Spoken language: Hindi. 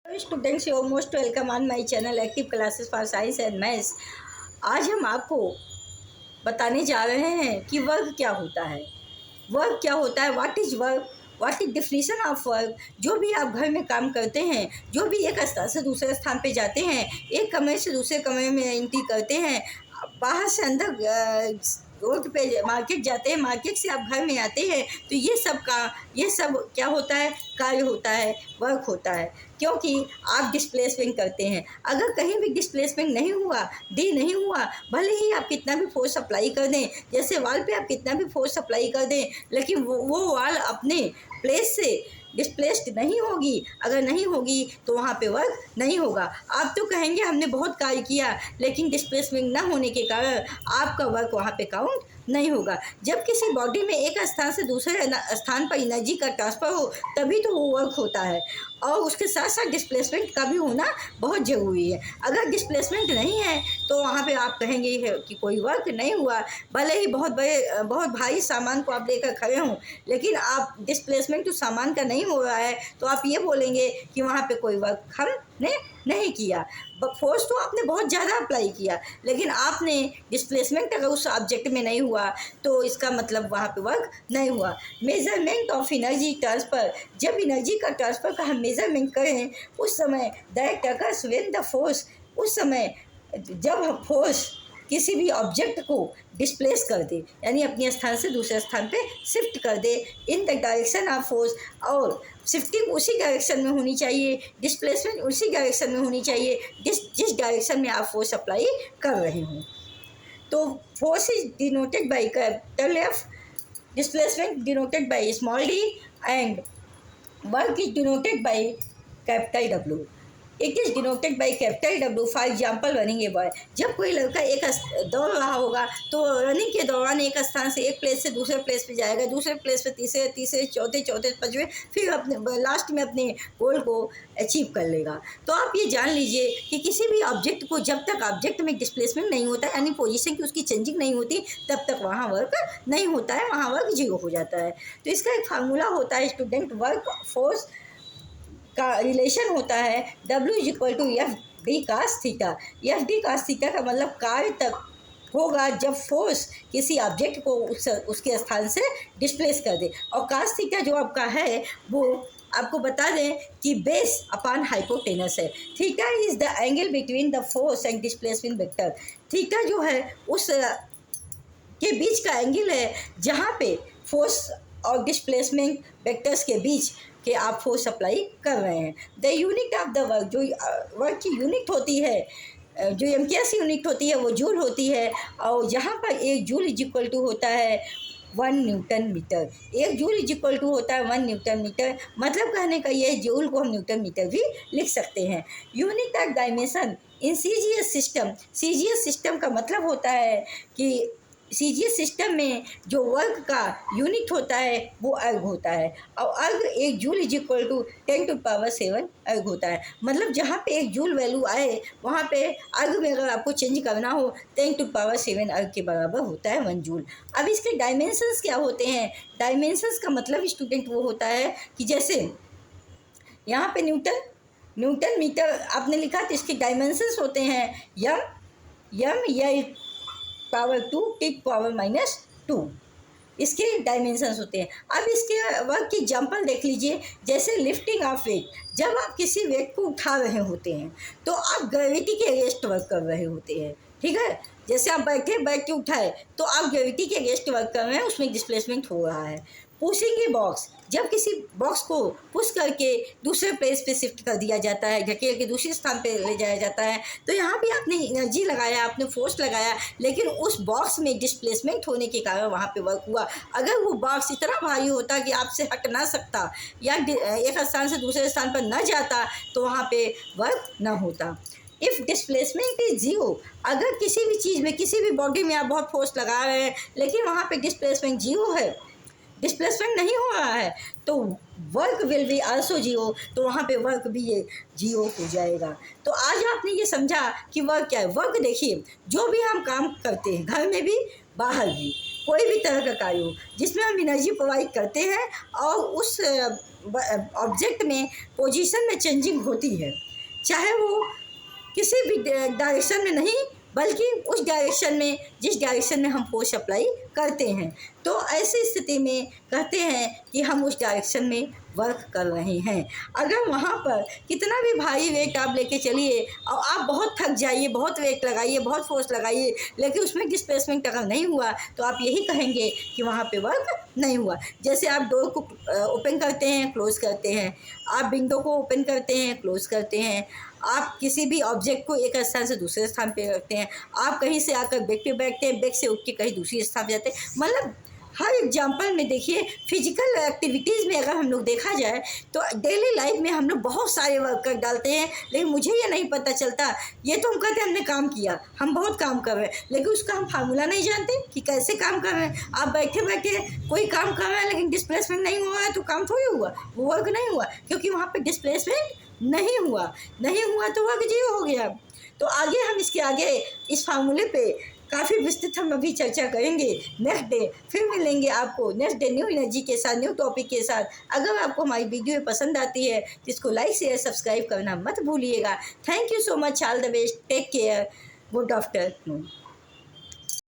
Students, you most welcome on my channel active classes for science and maths. आज हम आपको बताने जा रहे हैं कि वर्क क्या होता है। वर्क क्या होता है, what is work, what is definition of work. जो भी आप घर में काम करते हैं, जो भी एक स्थान से दूसरे स्थान पे जाते हैं, एक कमरे से दूसरे कमरे में एंट्री करते हैं, बाहर से अंदर रोड पे मार्केट जाते हैं, मार्केट से आप घर में आते हैं, तो ये सब क्या होता है, कार्य होता है, वर्क होता है। क्योंकि आप डिस्प्लेसमेंट करते हैं। अगर कहीं भी डिस्प्लेसमेंट नहीं हुआ, भले ही आप कितना भी फोर्स अप्लाई कर दें, जैसे वॉल पे आप कितना भी फोर्स अप्लाई कर दें, लेकिन वो वॉल अपने प्लेस से डिस्प्लेस्ड नहीं होगी। अगर नहीं होगी तो वहाँ पे वर्क नहीं होगा। आप तो कहेंगे हमने बहुत कार्य किया, लेकिन डिस्प्लेसमेंट ना होने के कारण आपका वर्क वहाँ पे काउंट नहीं होगा। जब किसी बॉडी में एक स्थान से दूसरे स्थान पर एनर्जी का ट्रांसफ़र हो, तभी तो वो वर्क होता है। और उसके साथ साथ डिस्प्लेसमेंट का भी होना बहुत ज़रूरी है। अगर डिस्प्लेसमेंट नहीं है तो वहाँ पे आप कहेंगे कि कोई वर्क नहीं हुआ। भले ही बहुत भारी सामान को आप लेकर खड़े हों, लेकिन आप डिस्प्लेसमेंट तो सामान का नहीं हो रहा है, तो आप ये बोलेंगे कि वहाँ पे कोई वर्क हमने नहीं किया। फोर्स तो आपने बहुत ज़्यादा अप्लाई किया, लेकिन आपने डिस्प्लेसमेंट अगर उस ऑब्जेक्ट में नहीं हुआ तो इसका मतलब वहाँ पे वर्क नहीं हुआ। मेजरमेंट ऑफ एनर्जी ट्रांसफ़र, जब एनर्जी का ट्रांसफ़र का हम मेजरमेंट करें, उस समय that occurs when the force, उस समय जब हम फोर्स किसी भी ऑब्जेक्ट को डिस्प्लेस कर दे, यानी अपने स्थान से दूसरे स्थान पे शिफ्ट कर दे, in the direction of force, और शिफ्टिंग उसी डायरेक्शन में होनी चाहिए, डिस्प्लेसमेंट उसी डायरेक्शन में होनी चाहिए जिस डायरेक्शन में आप फोर्स अप्लाई कर रहे हों। तो force is denoted by capital F, displacement denoted by small D, and work is denoted by capital W. It is denoted by capital W. For example, running a boy, जब कोई लड़का दौड़ रहा होगा तो रनिंग के दौरान एक स्थान से एक प्लेस से दूसरे प्लेस पे जाएगा, दूसरे प्लेस पे तीसरे चौथे पाँचवें, फिर अपने लास्ट में अपने गोल को अचीव कर लेगा। तो आप ये जान लीजिए कि किसी भी ऑब्जेक्ट को जब तक ऑब्जेक्ट में डिस्प्लेसमेंट नहीं होता है, यानी पोजीशन की उसकी चेंजिंग नहीं होती, तब तक वहाँ वर्क नहीं होता है, वहाँ वर्क जीरो हो जाता है। तो इसका एक फार्मूला होता है स्टूडेंट, वर्क फोर्स का रिलेशन होता है W is equal to F D cos theta. F D cos theta का मतलब कार्य तक होगा जब फोर्स किसी ऑब्जेक्ट को उसके स्थान से डिस्प्लेस कर दे, और कास थीटा जो आपका है वो आपको बता दें कि बेस अपॉन हाइपोटेनस है। Theta is the angle between the force and displacement vector. Theta जो है उस के बीच का एंगल है जहाँ पे फोर्स और डिस्प्लेसमेंट वेक्टर्स के बीच कि आप फोर्स अप्लाई कर रहे हैं। The unit of the work, जो वर्क की यूनिट होती है, जो एमकेएस यूनिट होती है, वो जूल होती है, और जहाँ पर एक जूल इज इक्वल टू होता है 1 न्यूटन मीटर। एक जूल इज इक्वल टू होता है 1 न्यूटन मीटर। मतलब कहने का ये, जूल को हम न्यूटन मीटर भी लिख सकते हैं। Unit of dimension in CGS system, CGS system का मतलब होता है कि सीजीएस सिस्टम में जो वर्क का यूनिट होता है वो अर्ग होता है, और अर्ग एक जूल इज इक्वल टू 10⁻7 अर्ग होता है। मतलब जहाँ पे एक जूल वैल्यू आए, वहाँ पे अर्ग में अगर आपको चेंज करना हो 10⁻7 अर्ग के बराबर होता है 1 जूल। अब इसके डायमेंशंस क्या होते हैं? डायमेंशंस का मतलब स्टूडेंट वो होता है कि जैसे यहाँ पे न्यूटन मीटर आपने लिखा, तो इसके डायमेंशंस होते हैं यम या पावर 2 टिक पावर -2, इसके डायमेंशंस होते हैं। अब इसके वर्क की एग्जांपल देख लीजिए, जैसे लिफ्टिंग ऑफ वेट। जब आप किसी वेट को उठा रहे होते हैं तो आप ग्रेविटी के अगेंस्ट वर्क कर रहे होते हैं, ठीक है। जैसे आप बैठ के उठाए तो आप ग्रेविटी के अगेंस्ट वर्क कर रहे हैं, उसमें डिस्प्लेसमेंट हो रहा है। पुशिंग ए बॉक्स, जब किसी बॉक्स को पुश करके दूसरे प्लेस पे शिफ्ट कर दिया जाता है, धकेल के दूसरे स्थान पे ले जाया जाता है, तो यहाँ भी आपने एनर्जी लगाया, आपने फोर्स लगाया, लेकिन उस बॉक्स में डिस्प्लेसमेंट होने के कारण वहाँ पे वर्क हुआ। अगर वो बॉक्स इतना भारी होता कि आपसे हट ना सकता या एक स्थान से दूसरे स्थान पर न जाता, तो वहाँ पे वर्क ना होता। इफ़ डिस्प्लेसमेंट इज जीरो, अगर किसी भी चीज़ में, किसी भी बॉडी में आप बहुत फोर्स लगा रहे हैं, लेकिन वहाँ पे डिस्प्लेसमेंट जीरो है, डिस्प्लेसमेंट नहीं हो रहा है, तो work will be also zero, तो वहाँ पे वर्क भी ये जीरो हो जाएगा। तो आज आपने ये समझा कि वर्क क्या है। वर्क देखिए, जो भी हम काम करते हैं, घर में भी बाहर भी, कोई भी तरह का कार्य हो जिसमें हम एनर्जी प्रोवाइड करते हैं और उस ऑब्जेक्ट में पोजीशन में चेंजिंग होती है, चाहे वो किसी भी डायरेक्शन में नहीं बल्कि उस डायरेक्शन में जिस डायरेक्शन में हम फोर्स अप्लाई करते हैं। तो ऐसी स्थिति में कहते हैं कि हम उस डायरेक्शन में वर्क कर रहे हैं। अगर वहाँ पर कितना भी भारी वेट आप लेके चलिए और आप बहुत थक जाइए, बहुत वेट लगाइए, बहुत फोर्स लगाइए, लेकिन उसमें डिस्प्लेसमेंट अगर नहीं हुआ तो आप यही कहेंगे कि वहाँ पे वर्क नहीं हुआ। जैसे आप डोर को ओपन करते हैं, क्लोज़ करते हैं, आप विंडो को ओपन करते हैं, क्लोज़ करते हैं, आप किसी भी ऑब्जेक्ट को एक स्थान से दूसरे स्थान पे रखते हैं, आप कहीं से आकर बेड पे बैठते हैं, बेड से उठ के कहीं दूसरी स्थान पे जाते हैं। मतलब हर एग्जाम्पल में देखिए, फिजिकल एक्टिविटीज़ में अगर हम लोग देखा जाए तो डेली लाइफ में हम लोग बहुत सारे वर्क कर डालते हैं, लेकिन मुझे ये नहीं पता चलता। ये तो हम कहते हैं हमने काम किया, हम बहुत काम कर रहे हैं, लेकिन उसका हम फार्मूला नहीं जानते कि कैसे काम कर रहे हैं। आप बैठे बैठे कोई काम कर रहे हैं लेकिन डिस्प्लेसमेंट नहीं हुआ है तो काम थोड़ी हुआ, वो वर्क नहीं हुआ, क्योंकि वहाँ पर डिस्प्लेसमेंट नहीं हुआ तो वर्क जीरो हो गया। तो आगे हम इसके आगे इस फार्मूले पे काफ़ी विस्तृत हम अभी चर्चा करेंगे नेक्स्ट डे। फिर मिलेंगे आपको नेक्स्ट डे न्यू एनर्जी के साथ, न्यू टॉपिक के साथ। अगर आपको हमारी वीडियो पसंद आती है तो इसको लाइक शेयर सब्सक्राइब करना मत भूलिएगा। Thank you so much, all the best, take care, good afternoon.